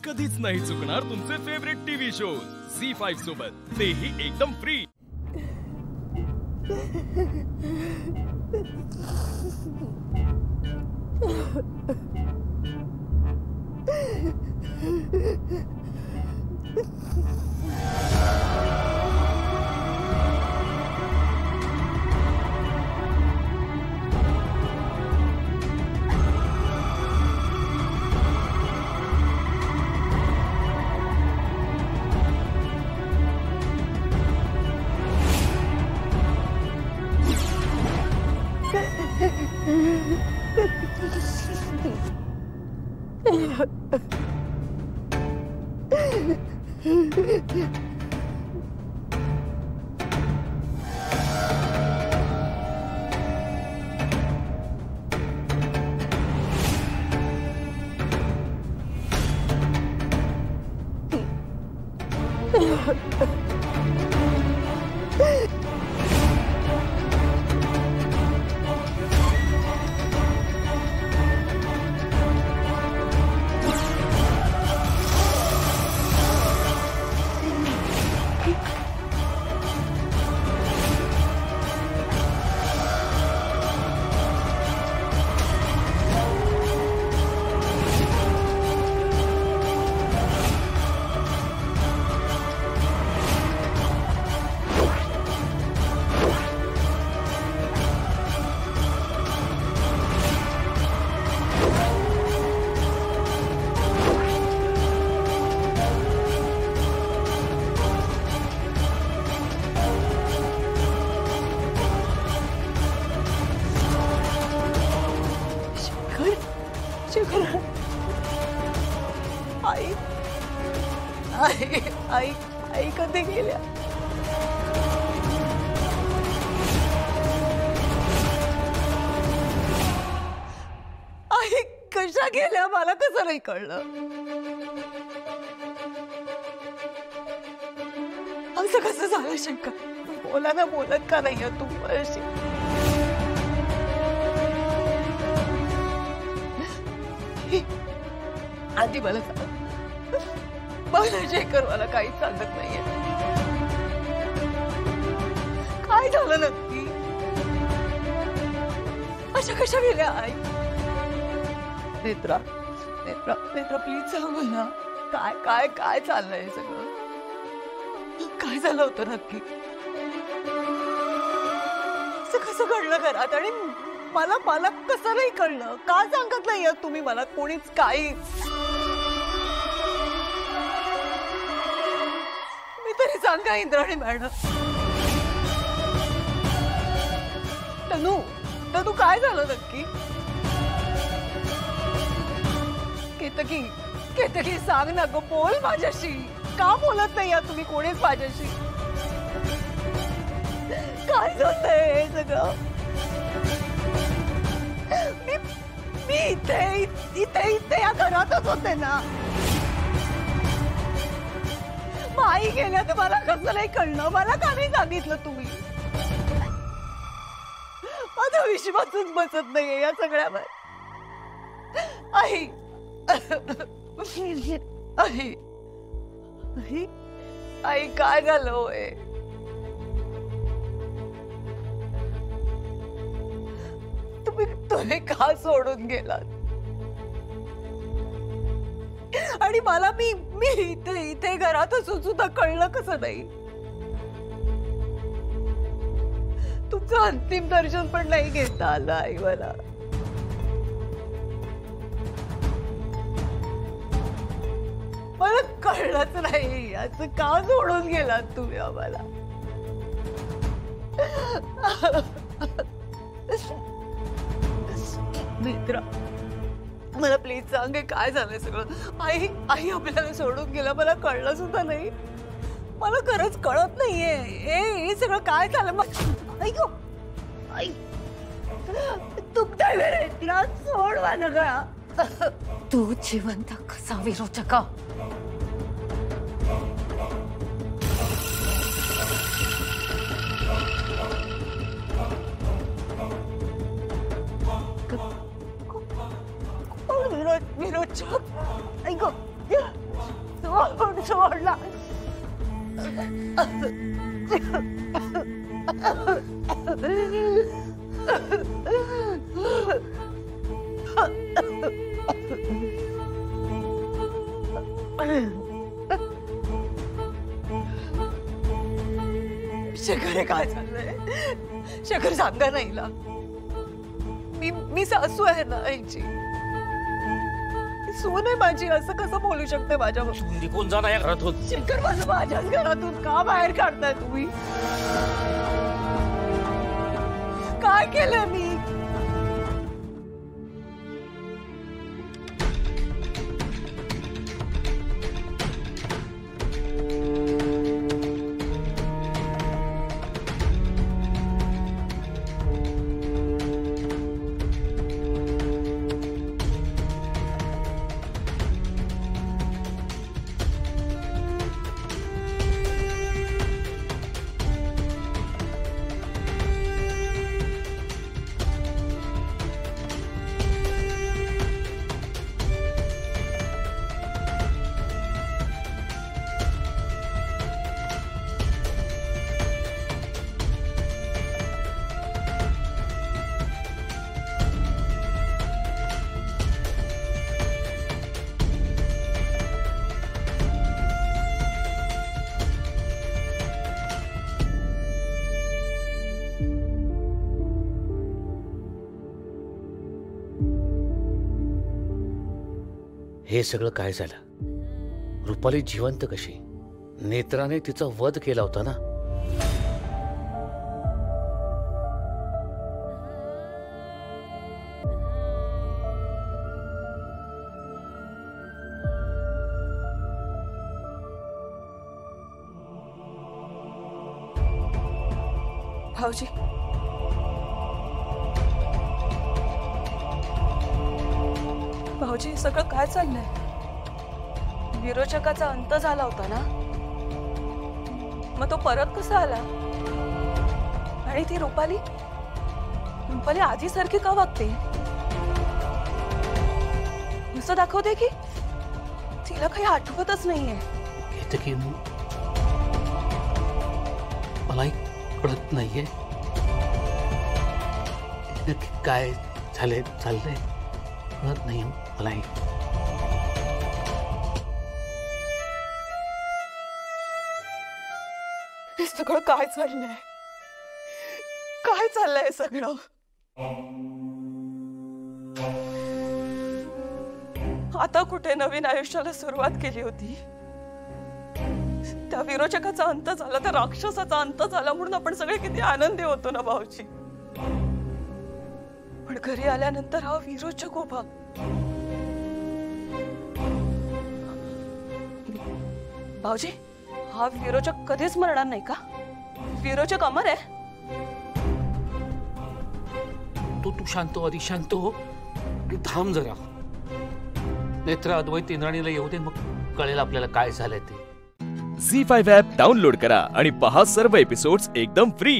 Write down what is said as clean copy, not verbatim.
कधीच नाही चुकणार तुमचे फेवरेट टीव्ही शोज झी5 सोबत, तेही एकदम फ्री। आई कधी गेल्या? आई कशा गेल्या मला कसं नाही कळलं? असं कसं झालं शंकर? बोलायला बोलत का नाहीये तू अशी? आधी मला सांग, मला शेखर मला काही सांगत नाहीये, काय झालं नक्की? अशा कशा गेल्या आई? नेत्रा नेत्रा नेत्रा प्लीज सांग ना, काय काय काय चाललंय सगळं? काय झालं होतं नक्की? कसं घडलं घरात? आणि मला मला कसं नाही कळलं? का सांगत नाहीये तुम्ही मला कोणीच काही? तरी सांगा इंद्राणी मॅडम। तनू तनू काय झालं नक्की? केतकी केतकी सांग ना गं, बोल माझ्याशी। का बोलत नाही या तुम्ही कोणीच माझ्याशी? काय होतंय हे सगळं? मी इथे इथे इथे या घरातच होते ना। आई गेल्या तर मला कसं नाही कळलं? मला का नाही सांगितलं तुम्ही? माझा विश्वासच बसत नाहीये या सगळ्यावर। आई आई आई आई काय झालं होय? तुम्ही का सोडून गेलात? आणि मला मी इथे इथे घरातच सुद्धा कळलं कसं नाही? तुमचं अंतिम दर्शन पण नाही घेता आलं आई मला। मला कळलंच नाही, असं का सोडून गेलात तुम्ही आम्हाला? मित्रा मला प्लीज सांग काय झालंय सगळं? आई आई आपल्याला सोडून गेला, मला कळलं सुद्धा नाही। मला खरंच कळत नाहीये हे सगळं काय झालं? ऐक आई तुमच्या वेळेला सोड माझं गळा। तू जिवंत कसा विरोचका? विरोचक ऐक सोडला. शेखर काय चाललंय? शेखर सांगा ना हिला. मी सासू आहे ना आईची. सून आहे माझी, असं कसं बोलू शकते माझ्यावर? निघून जा ना या घरातून. शेखर माझं माझ्याच घरातून का बाहेर काढताय तुम्ही? काय केलंय मी? हे सगळं काय झालं? रुपाली जिवंत कशी? नेत्राने तिचा वध केला होता ना. भाऊजी, भाऊजी, सगळं काय चाललंय? विरोचकाचा अंत झाला होता ना, मग तो परत कसा आला? आणि ती रुपाली आधी सारखी का वागते? असं दाखवते की तिला काही आठवतच नाहीये. येतं की मलाही कळत नाहीये नक्की काय चाललंय कळत नाही मलाही. हे सगळं काय चाललंय? काय चाललंय सगळं? आता कुठे नवीन आयुष्याला सुरुवात केली होती, त्या विरोचकाचा अंत झाला, त्या राक्षसाचा अंत झाला म्हणून आपण सगळे किती आनंदी होतो ना भाऊजी. पण घरी आल्यानंतर हा विरोचक उभा. भाऊजी, हा विरोचक कधीच मरणार नाही का? विरोचक अमर आहे. तू शांत हो, आधी शांत हो. थांब जरा. नेत्र अद्वैत इंद्राणीला येऊ दे, मग कळेल आपल्याला काय झालंय ते. झी5 ॲप डाउनलोड करा आणि पहा सर्व एपिसोड्स एकदम फ्री.